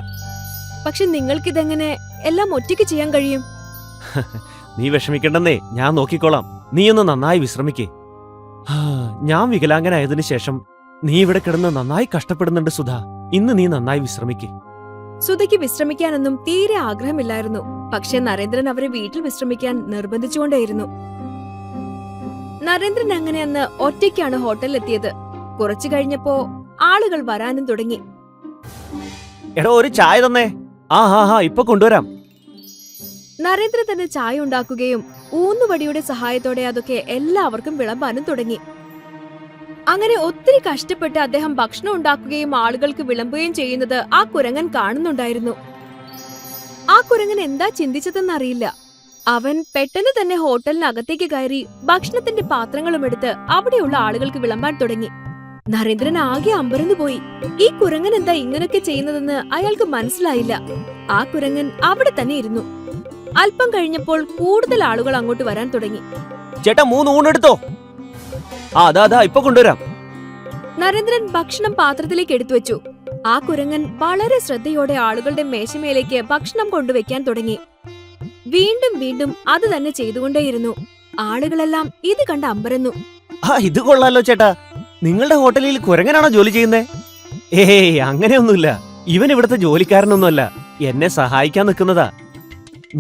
പക്ഷെ നിങ്ങൾക്കിതെങ്ങനെ എല്ലാം ഒറ്റയ്ക്ക് ചെയ്യാൻ കഴിയും? നീ വിഷമിക്കണ്ടെന്നേ, ഞാൻ നോക്കിക്കോളാം. നീ ഒന്ന് നന്നായി വിശ്രമിക്കേ. ഞാൻ വികലാംഗനായതിനു ശേഷം നീ ഇവിടെ കിടന്ന് നന്നായി കഷ്ടപ്പെടുന്നുണ്ട് സുധ. ഇന്ന് നീ നന്നായി വിശ്രമിക്കേ. സുധയ്ക്ക് വിശ്രമിക്കാനൊന്നും തീരെ ആഗ്രഹമില്ലായിരുന്നു. പക്ഷെ നരേന്ദ്രൻ അവരെ വീട്ടിൽ വിശ്രമിക്കാൻ നിർബന്ധിച്ചുകൊണ്ടേയിരുന്നു. നരേന്ദ്രൻ അങ്ങനെ അന്ന് ഒറ്റയ്ക്കാണ് ഹോട്ടലിലെത്തിയത്. കുറച്ചു കഴിഞ്ഞപ്പോ ആളുകൾ വരാനും തുടങ്ങി. എടോ, ഒരു ചായ തന്നേ. ആ ഇപ്പൊ കൊണ്ടുവരാം. നരേന്ദ്രൻ തന്നെ ചായ ഉണ്ടാക്കുകയും ഊന്നുവടിയുടെ സഹായത്തോടെ അതൊക്കെ എല്ലാവർക്കും വിളമ്പാനും തുടങ്ങി. അങ്ങനെ ഒത്തിരി കഷ്ടപ്പെട്ട് അദ്ദേഹം ഭക്ഷണം ഉണ്ടാക്കുകയും ആളുകൾക്ക് വിളമ്പുകയും ചെയ്യുന്നത് ആ കുരങ്ങൻ കാണുന്നുണ്ടായിരുന്നു. ആ കുരങ്ങൻ എന്താ ചിന്തിച്ചതെന്നറിയില്ല. അവൻ പെട്ടെന്ന് തന്നെ ഹോട്ടലിനകത്തേക്ക് കയറി ഭക്ഷണത്തിന്റെ പാത്രങ്ങളും എടുത്ത് അവിടെയുള്ള ആളുകൾക്ക് വിളമ്പാൻ തുടങ്ങി. നരേന്ദ്രൻ ആകെ അമ്പരന്നു പോയി. ഈ കുരങ്ങൻ എന്താ ഇങ്ങനൊക്കെ ചെയ്യുന്നതെന്ന് അയാൾക്ക് മനസ്സിലായില്ല. ആ കുരങ്ങൻ അവിടെ തന്നെ ഇരുന്നു. അല്പം കഴിഞ്ഞപ്പോൾ കൂടുതൽ ആളുകൾ അങ്ങോട്ട് വരാൻ തുടങ്ങി. ചേട്ടാ, 3 ഊണെടുത്തോ. അതാ ഇപ്പൊ കൊണ്ടുവരാം. നരേന്ദ്രൻ ഭക്ഷണം പാത്രത്തിലേക്ക് എടുത്തു വെച്ചു. ആ കുരങ്ങൻ വളരെ ശ്രദ്ധയോടെ ആളുകളുടെ മേശമേലേക്ക് ഭക്ഷണം കൊണ്ടുവയ്ക്കാൻ തുടങ്ങി. വീണ്ടും വീണ്ടും അത് തന്നെ ചെയ്തുകൊണ്ടേയിരുന്നു. ആളുകളെല്ലാം ഇത് കണ്ട് അമ്പരന്നു. ഇത് കൊള്ളാലോ ചേട്ടാ. നിങ്ങളുടെ ഹോട്ടലിൽ കുരങ്ങനാണോ ജോലി ചെയ്യുന്നേ? ഏയ്, അങ്ങനെയൊന്നുമില്ല. ഇവൻ ഇവിടുത്തെ ജോലിക്കാരനൊന്നുമല്ല, എന്നെ സഹായിക്കാൻ നിൽക്കുന്നതാ.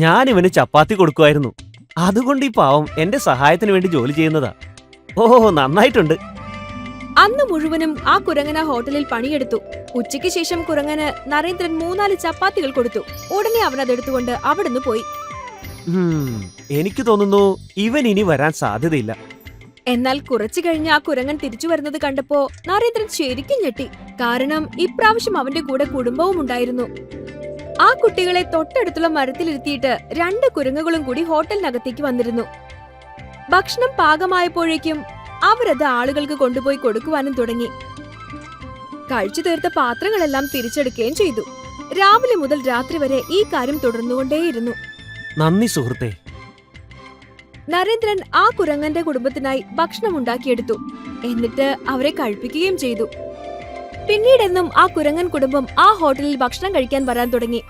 ഞാൻ ഇവന് ചപ്പാത്തി കൊടുക്കുമായിരുന്നു. അതുകൊണ്ട് ഈ പാവം എന്റെ സഹായത്തിന് വേണ്ടി ജോലി ചെയ്യുന്നതാ. ഓഹോ, നന്നായിട്ടുണ്ട്. അന്ന് മുഴുവനും ആ കുരങ്ങൻ ആ ഹോട്ടലിൽ പണിയെടുത്തു. ഉച്ചയ്ക്ക് ശേഷം കുരങ്ങന് നരേന്ദ്രൻ 3-4 ചപ്പാത്തികൾ കൊടുത്തു. ഉടനെ അവൻ അതെടുത്തുകൊണ്ട് അവിടുന്ന് പോയി. എനിക്ക് തോന്നുന്നു ഇവൻ ഇനി വരാൻ സാധ്യതയില്ല. എന്നാൽ കുറച്ചു കഴിഞ്ഞ് ആ കുരങ്ങൻ തിരിച്ചു വരുന്നത് കണ്ടപ്പോ നരേന്ദ്രൻ ശരിക്കും ഞെട്ടി. കാരണം ഇപ്രാവശ്യം അവന്റെ കൂടെ കുടുംബവും ഉണ്ടായിരുന്നു. ആ കുട്ടികളെ തൊട്ടടുത്തുള്ള മരത്തിലിരുത്തിയിട്ട് 2 കുരങ്ങുകളും കൂടി ഹോട്ടലിനകത്തേക്ക് വന്നിരുന്നു. ഭക്ഷണം പാകമായപ്പോഴേക്കും അവരത് ആളുകൾക്ക് കൊണ്ടുപോയി കൊടുക്കുവാനും തുടങ്ങി. കഴിച്ചു തീർത്ത പാത്രങ്ങളെല്ലാം തിരിച്ചെടുക്കുകയും ചെയ്തു. രാവിലെ മുതൽ രാത്രി വരെ ഈ കാര്യം തുടർന്നുകൊണ്ടേയിരുന്നു. നന്ദി സുഹൃത്തേ. നരേന്ദ്രൻ ആ കുരങ്ങന്റെ കുടുംബത്തിനായി ഭക്ഷണം ഉണ്ടാക്കിയെടുത്തു. എന്നിട്ട് അവരെ കഴിപ്പിക്കുകയും ചെയ്തു. പിന്നീടെന്നും ആ കുരങ്ങൻ കുടുംബം ആ ഹോട്ടലിൽ ഭക്ഷണം കഴിക്കാൻ വരാൻ തുടങ്ങി.